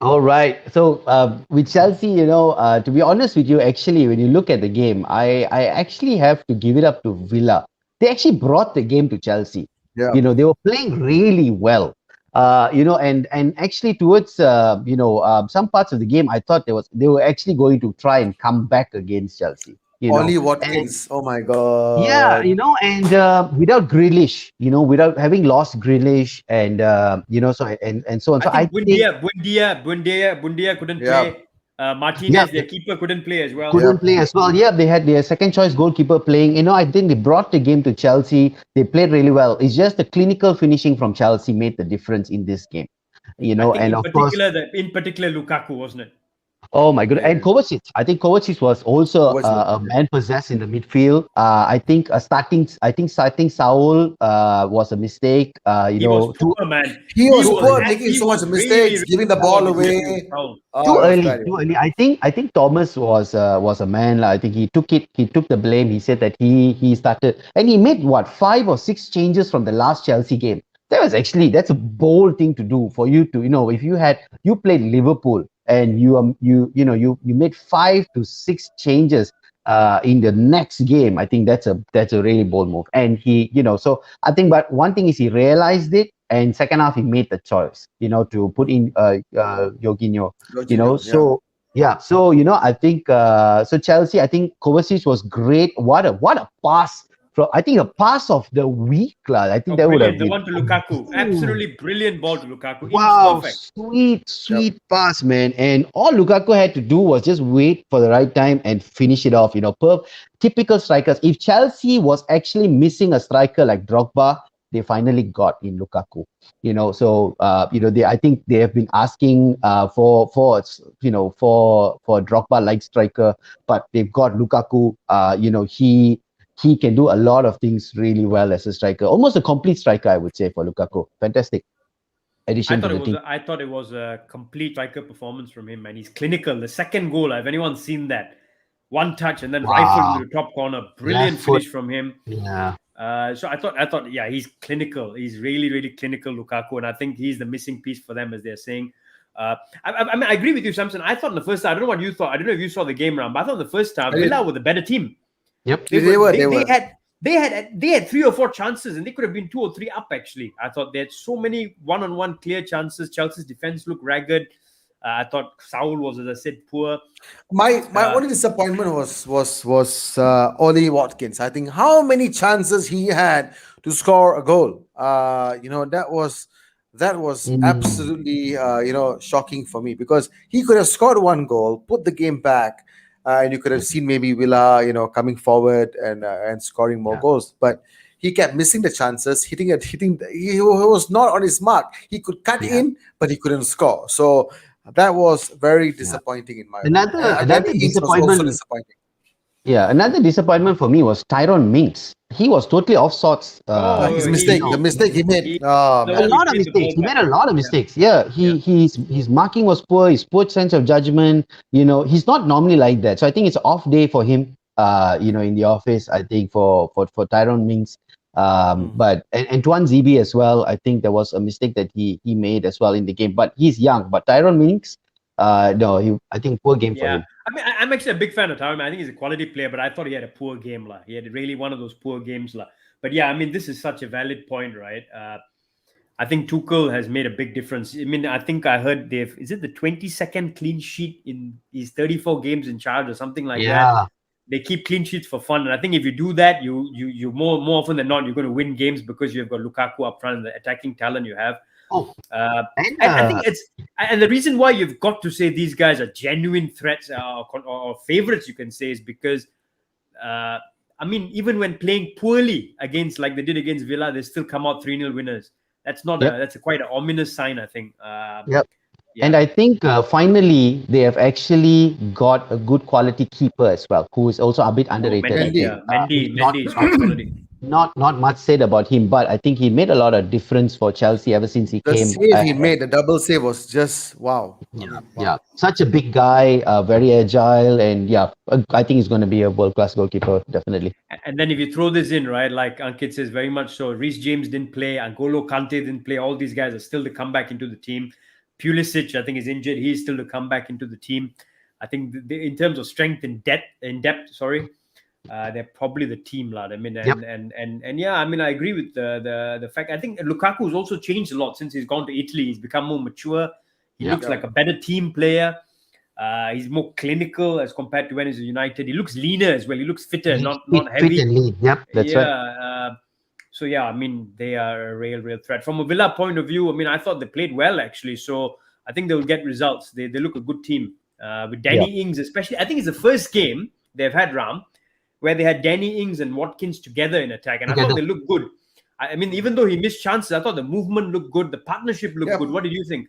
All right. So with Chelsea, to be honest with you, actually, when you look at the game, I actually have to give it up to Villa. They actually brought the game to Chelsea. Yeah. They were playing really well. And actually towards some parts of the game, I thought they were actually going to try and come back against Chelsea. Ollie Watkins, oh my God. Yeah, and without Grealish, without having lost Grealish, and so on. So I think Buendia couldn't play. Martinez, their keeper, couldn't play as well. Play as well. Yeah, they had their second choice goalkeeper playing. I think they brought the game to Chelsea. They played really well. It's just the clinical finishing from Chelsea made the difference in this game. In particular, Lukaku, wasn't it? Oh my goodness. And Kovacic. I think Kovacic was also a man possessed in the midfield. I think starting Saul was a mistake. He was poor, man. He was poor, making so much mistakes, giving the ball away. Too early. I think Thomas was a man. I think he took the blame. He said that he started, and he made 5 or 6 changes from the last Chelsea game. That's a bold thing to do for you to, if you played Liverpool and you made 5 to 6 changes in the next game. I think that's a really bold move. And he, so I think, but one thing is he realized it, and second half he made the choice, to put in Jorginho. So yeah, so I think so Chelsea. I think Kovacic was great. What a pass! I think a pass of the week, I think that would have been the one to Lukaku. Absolutely brilliant ball to Lukaku. Wow, sweet pass, man. And all Lukaku had to do was just wait for the right time and finish it off. Typical strikers. If Chelsea was actually missing a striker like Drogba, they finally got in Lukaku. So I think they have been asking for a Drogba-like striker, but they've got Lukaku. He can do a lot of things really well as a striker. Almost a complete striker, I would say, for Lukaku. Fantastic addition to the team. I thought it was a complete striker performance from him, and he's clinical. The second goal, have anyone seen that? One touch and then rifled into the top corner. Brilliant finish from him. Yeah. So I thought, yeah, he's clinical. He's really, really clinical, Lukaku, and I think he's the missing piece for them, as they're saying. I agree with you, Samson. I thought in the first half, I don't know what you thought. I don't know if you saw the game round, but I thought in the first half, Villa were the better team. Yep, they had 3 or 4 chances, and they could have been 2 or 3 up. Actually, I thought they had so many one-on-one clear chances. Chelsea's defense looked ragged. I thought Saul was, as I said, poor. My only disappointment was Ollie Watkins. I think how many chances he had to score a goal. That was absolutely shocking for me, because he could have scored 1 goal, put the game back. And you could have seen maybe Villa, coming forward and scoring more goals. But he kept missing the chances, he was not on his mark. He could cut in, but he couldn't score. So that was very disappointing in my opinion. Another disappointment. Also disappointing. Yeah, another disappointment for me was Tyrone Mings. He was totally off sorts. His He, mistake, You the know, mistake he made. he Oh the a one he man. lot of played the mistakes. ball He back. made a lot of Yeah, mistakes. Yeah, yeah. his marking was poor. His poor sense of judgment. You know, he's not normally like that. So I think it's off day for him. In the office, I think for Tyrone Mings. But and Tuan ZB as well. I think there was a mistake that he made as well in the game. But he's young. But Tyrone Mings, no, I think poor game for Yeah, him. I mean, I'm actually a big fan of Tyron. I think he's a quality player, but I thought he had a poor game, lah. He had really one of those poor games, lah. But yeah, I mean, this is such a valid point, right? I think Tuchel has made a big difference. I mean, I think I heard is it the 22nd clean sheet in his 34 games in charge or something like that. Yeah. They keep clean sheets for fun, and I think if you do that, you more often than not you're going to win games because you've got Lukaku up front and the attacking talent you have. Oh, and And I think and the reason why you've got to say these guys are genuine threats or favorites, you can say, is because I mean, even when playing poorly against like they did against Villa, they still come out 3-0 winners. That's not yep, that's a quite an ominous sign, I think. yep. And Yeah. I think finally they have actually got a good quality keeper as well, who is also a bit Oh, underrated. I Mendy, think Mendy. yeah, Mendy, not Mendy is not good quality. not much said about him, but I think he made a lot of difference for Chelsea ever since he The came. save he made, the double save was just wow. I Yeah, mean, yeah, wow. such a big guy, very agile, and yeah, I think he's going to be a world class goalkeeper definitely. And then if you throw this in, right, like Ankit says, very much so. Reece James didn't play. Angolo Kante didn't play. All these guys are still to come back into the team. Pulisic, I think, is injured. He's still to come back into the team. I think in terms of strength and depth, sorry, they're probably the team, lad. I mean, Yep. and yeah, I mean, I agree with the fact. I think Lukaku's also changed a lot since he's gone to Italy. He's become more mature. He Yeah. looks like a better team player. He's more clinical as compared to when he's at United. He looks leaner as well. He looks fitter, Fit, not fit heavy. and lean. Yep, that's right. Yeah. So yeah, I mean they are a real threat from a Villa point of view. I mean I thought they played well actually, so I think they'll get results. They look a good team with Yeah. Danny Ings especially. I think it's the first game they've had Ram where they had Danny Ings and Watkins together in attack, and I thought Together. they looked good. I mean even though he missed chances, I thought the movement looked good, the partnership looked Yeah, good. What did you think?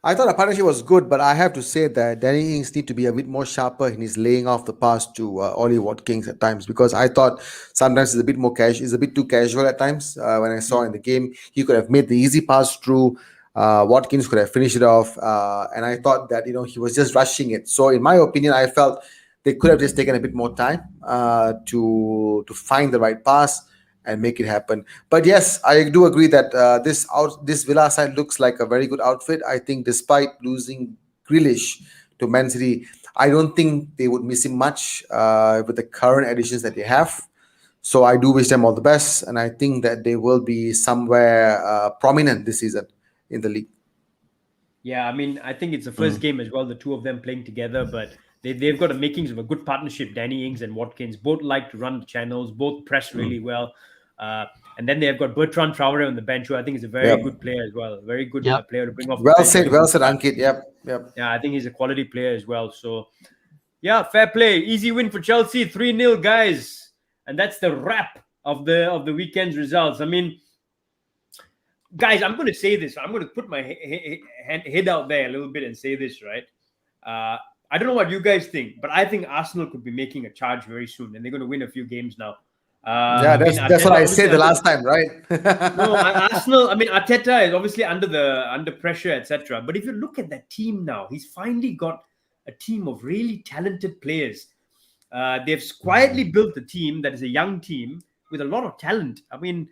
I thought the partnership was good, but I have to say that Danny Ings need to be a bit more sharper in his laying off the pass to Ollie Watkins at times, because I thought sometimes it's a bit more casual, it's a bit too casual at times. When I saw in the game, he could have made the easy pass through. Watkins could have finished it off, and I thought that he was just rushing it. So in my opinion, I felt they could have just taken a bit more time to find the right pass and make it happen. But yes, I do agree that this Villa side looks like a very good outfit. I think despite losing Grealish to Man City, I don't think they would miss him much with the current additions that they have. So I do wish them all the best, and I think that they will be somewhere prominent this season in the league. Yeah, I mean, I think it's the first game as well, the two of them playing together, but they've got the makings of a good partnership. Danny Ings and Watkins both like to run the channels, both press really well. And then they've got Bertrand Traore on the bench, who I think is a very Yep. good player as well. Very good Yep. player to bring off the bench. Well said, Ankit. Yep, yep. Yeah, I think he's a quality player as well. So, yeah, fair play. Easy win for Chelsea, 3-0, guys. And that's the wrap of the weekend's results. I mean, guys, I'm going to say this. I'm going to put my head out there a little bit and say this, right? I don't know what you guys think, but I think Arsenal could be making a charge very soon, and they're going to win a few games now. Yeah, I mean, that's what Arteta I said obviously the last time, right? no, Arsenal. I mean, Arteta is obviously under pressure, etc. But if you look at that team now, he's finally got a team of really talented players. They've quietly built a team that is a young team with a lot of talent. I mean,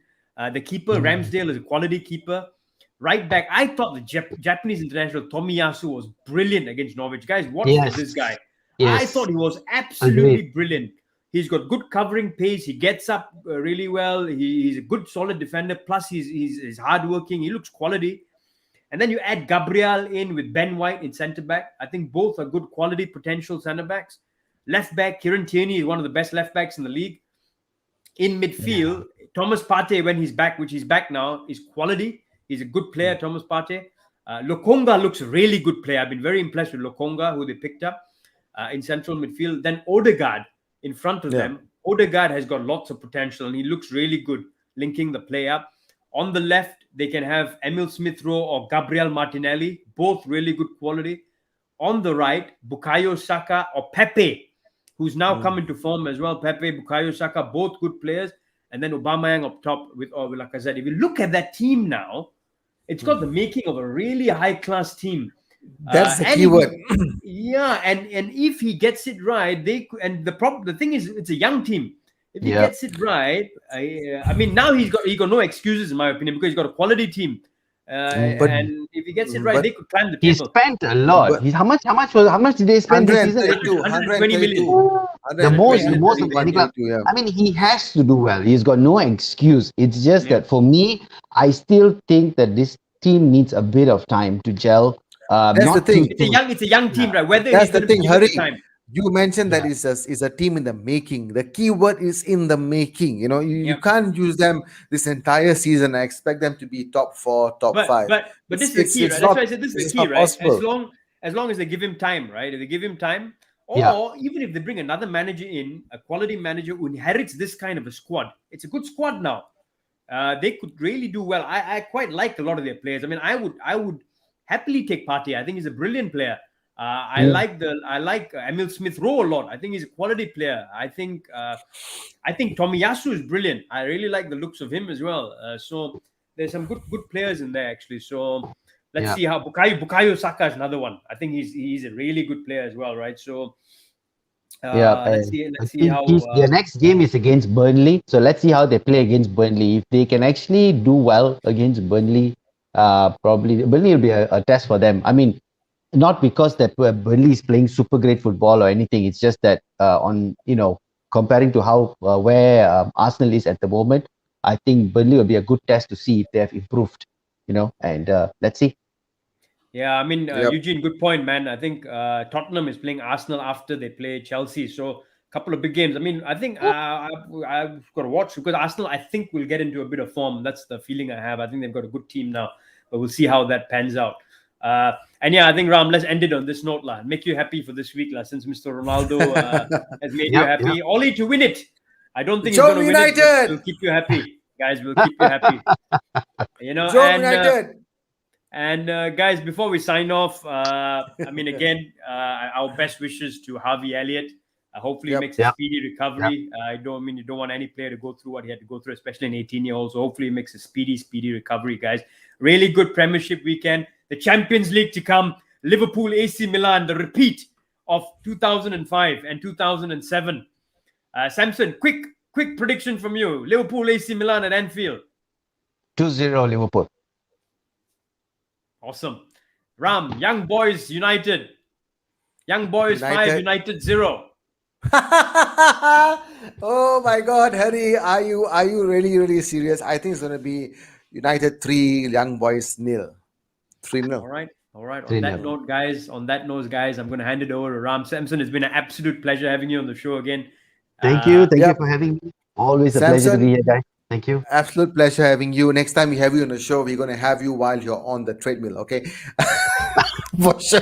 the keeper Ramsdale is a quality keeper. Right back, I thought the Japanese international Tomiyasu was brilliant against Norwich. Guys, watch Yes. this guy. I Yes. thought he was absolutely Agreed. brilliant. He's got good covering pace. He gets up really well. He's a good, solid defender. Plus, he's hardworking. He looks quality. And then you add Gabriel in with Ben White in centre back. I think both are good quality potential centre backs. Left back, Kieran Tierney is one of the best left backs in the league. In midfield, Thomas Partey, when he's back, which he's back now, is quality. He's a good player, Thomas Partey. Lokonga looks a really good player. I've been very impressed with Lokonga, who they picked up in central midfield. Then Odegaard in front of them. Odegaard has got lots of potential, and he looks really good linking the play up. On the left, they can have Emil Smith-Rowe or Gabriel Martinelli, both really good quality. On the right, Bukayo Saka or Pepe. who's now come into form as well. Pepe, Bukayo Saka, both good players. And then Aubameyang up top with Lacazette. If you look at that team now, it's got the making of a really high-class team. That's the keyword. And if he gets it right, the thing is, it's a young team. If he gets it right, I mean, now he got no excuses in my opinion, because he's got a quality team. And if he gets it right, they could climb the table. He spent a lot. How much did they spend this season? 120 million. The most of any club. I mean, he has to do well. He's got no excuse. It's just that for me, I still think that this team needs a bit of time to gel. That's the thing. It's a young team, right? Whether that's the thing, Hari. Time. You mentioned that is a team in the making. The key word is in the making. You know, you can't use them this entire season and expect them to be top 4, top 5. But this is the key, right? That's why I said this is the key, right? As long as they give him time, right? If they give him time, or even if they bring another manager in, a quality manager who inherits this kind of a squad, it's a good squad now. They could really do well. I quite like a lot of their players. I mean, I would happily take Partey. I think he's a brilliant player. I like Emil Smith Rowe a lot. I think he's a quality player. I think Tomiyasu is brilliant. I really like the looks of him as well. So there's some good players in there actually. So let's see how Bukayo Saka is another one. I think he's a really good player as well, right? So let's see how their next game is against Burnley. So let's see how they play against Burnley. If they can actually do well against Burnley, probably Burnley will be a test for them. I mean, not because that Burnley is playing super great football or anything. It's just that comparing to how where Arsenal is at the moment, I think Burnley will be a good test to see if they have improved. And let's see. Yeah, I mean, Eugene, good point, man. I think Tottenham is playing Arsenal after they play Chelsea. So a couple of big games. I mean, I think I've got to watch, because Arsenal, I think, will get into a bit of form. That's the feeling I have. I think they've got a good team now, but we'll see how that pans out. And I think, Ram, let's end it on this note, lah. Make you happy for this week, lah, since Mr. Ronaldo has made you happy. Only to win it. I don't think he's going to win it, but we'll keep you happy. Guys, we'll keep you happy. United. And guys, before we sign off, I mean, again, our best wishes to Harvey Elliott. Hopefully he makes a speedy recovery. You don't want any player to go through what he had to go through, especially an 18-year-old. So hopefully he makes a speedy recovery, guys. Really good Premiership weekend. The Champions League to come. Liverpool, AC Milan, the repeat of 2005 and 2007. Samson, quick prediction from you. Liverpool, AC Milan at Anfield. 2-0 Liverpool. Awesome. Ram, Young Boys United. Young Boys 5, United 0. Oh my God, Harry, are you really serious? I think it's going to be United 3, Young Boys 0. 3-0. All right. On that note, guys, I'm going to hand it over to Ram. Samson, it's been an absolute pleasure having you on the show again. Thank you for having me. Always a pleasure to be here, guys. Thank you. Absolute pleasure having you. Next time we have you on the show, we're going to have you while you're on the treadmill, okay? For sure.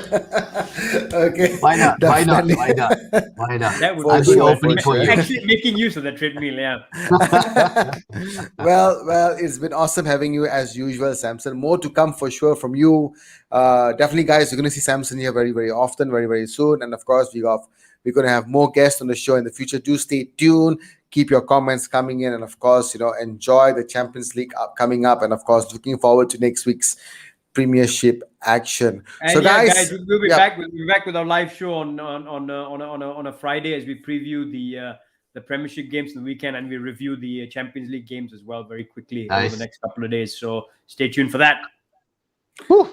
Okay. Why not? That would be opening for you. Actually making use of the treadmill, yeah. Well, it's been awesome having you as usual, Samson. More to come for sure from you. Definitely, guys, you're going to see Samson here very, very often, very, very soon. And of course, we're going to have more guests on the show in the future. Do stay tuned. Keep your comments coming in, and of course, enjoy the Champions League coming up, and of course, looking forward to next week's Premiership action. And so, guys, we'll be back. We'll be back with our live show on a Friday as we preview the Premiership games in the weekend, and we review the Champions League games as well very quickly over the next couple of days. So, stay tuned for that.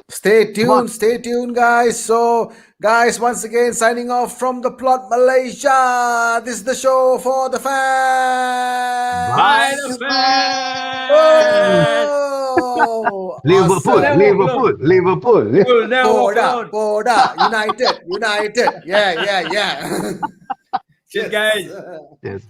Stay tuned, guys. So, guys, once again, signing off from the Plot Malaysia. This is the show for the fans. By the fans. Oh, Liverpool. Boda, United. Yeah. Cheers, guys. Yes.